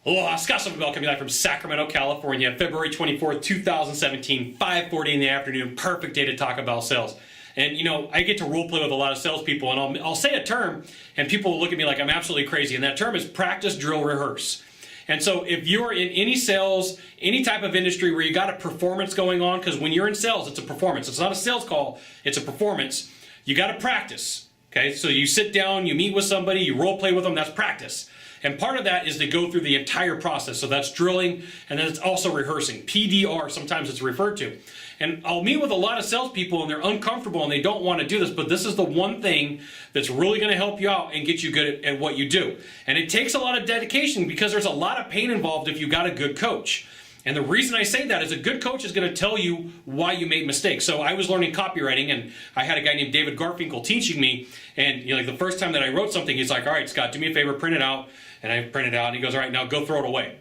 Aloha, Scott Sylvan Bell coming live from Sacramento, California, February 24th, 2017, 5:40 in the afternoon. Perfect day to talk about sales. And you know, I get to role play with a lot of salespeople, and I'll say a term, and people will look at me like I'm absolutely crazy. And that term is practice, drill, rehearse. And so if you're in any sales, any type of industry where you got a performance going on, because when you're in sales, it's a performance. It's not a sales call, it's a performance. You got to practice. Okay, so you sit down, you meet with somebody, you role play with them, that's practice. And part of that is to go through the entire process. So that's drilling, and then it's also rehearsing. PDR, sometimes it's referred to. And I'll meet with a lot of salespeople, and they're uncomfortable, and they don't want to do this, but this is the one thing that's really going to help you out and get you good at what you do. And it takes a lot of dedication because there's a lot of pain involved if you got a good coach. And the reason I say that is a good coach is going to tell you why you made mistakes. So I was learning copywriting, and I had a guy named David Garfinkel teaching me. And you know, like the first time that I wrote something, he's like, "All right, Scott, do me a favor, print it out." And I printed it out, and he goes, "All right, now go throw it away."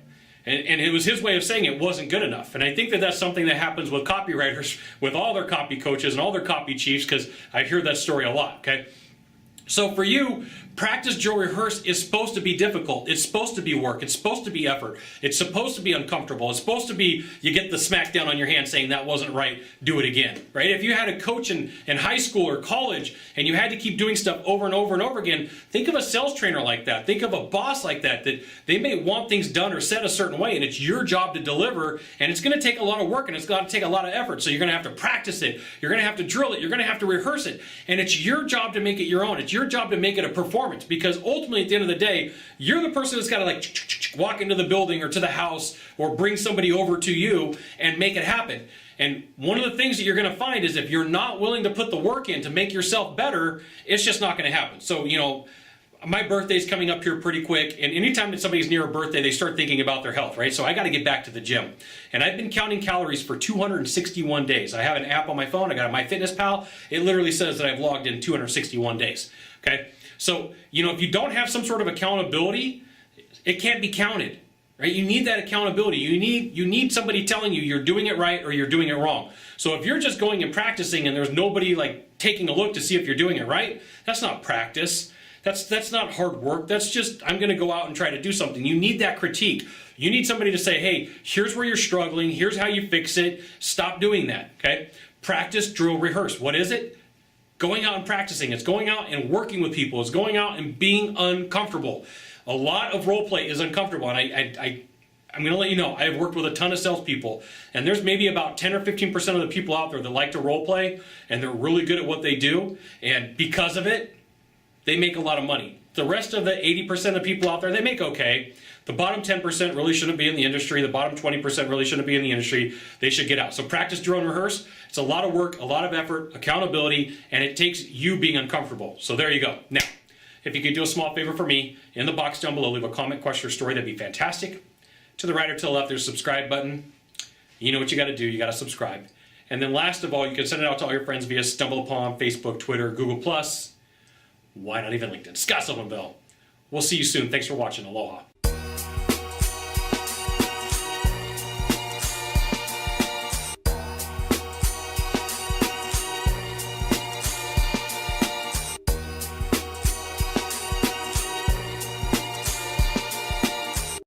And it was his way of saying it wasn't good enough. And I think that that's something that happens with copywriters, with all their copy coaches and all their copy chiefs, because I hear that story a lot, okay? So for you, practice, drill, rehearse is supposed to be difficult. It's supposed to be work. It's supposed to be effort. It's supposed to be uncomfortable. It's supposed to be, you get the smack down on your hand saying that wasn't right, do it again, right? If you had a coach in high school or college and you had to keep doing stuff over and over and over again, think of a sales trainer like that. Think of a boss like that they may want things done or said a certain way, and it's your job to deliver, and it's going to take a lot of work, and it's going to take a lot of effort. So you're going to have to practice it. You're going to have to drill it. You're going to have to rehearse it, and it's your job to make it your own. It's your job to make it a performance, because ultimately at the end of the day, you're the person that's got to like walk into the building or to the house or bring somebody over to you and make it happen. And one of the things that you're going to find is if you're not willing to put the work in to make yourself better, it's just not going to happen. So, you know, my birthday's coming up here pretty quick, and anytime that somebody's near a birthday, they start thinking about their health, right? So I got to get back to the gym. And I've been counting calories for 261 days. I have an app on my phone. I got MyFitnessPal. It literally says that I've logged in 261 days, okay? So, you know, if you don't have some sort of accountability, it can't be counted, right? You need that accountability. You need somebody telling you you're doing it right or you're doing it wrong. So if you're just going and practicing and there's nobody like taking a look to see if you're doing it right, that's not practice. That's not hard work. That's just, I'm going to go out and try to do something. You need that critique. You need somebody to say, hey, here's where you're struggling. Here's how you fix it. Stop doing that, okay? Practice, drill, rehearse. What is it? Going out and practicing. It's going out and working with people. It's going out and being uncomfortable. A lot of role play is uncomfortable, and I'm going to let you know, I've worked with a ton of salespeople, and there's maybe about 10 or 15% of the people out there that like to role play, and they're really good at what they do, and because of it, they make a lot of money. The rest of the 80% of people out there, they make okay. The bottom 10% really shouldn't be in the industry. The bottom 20% really shouldn't be in the industry. They should get out. So practice, drill, and rehearse. It's a lot of work, a lot of effort, accountability, and it takes you being uncomfortable. So there you go. Now, if you could do a small favor for me, in the box down below, leave a comment, question, or story. That'd be fantastic. To the right or to the left, there's a subscribe button. You know what you got to do. You got to subscribe. And then last of all, you can send it out to all your friends via StumbleUpon, Facebook, Twitter, Google+. Why not even LinkedIn? Scott Sylvan Bell. We'll see you soon. Thanks for watching. Aloha.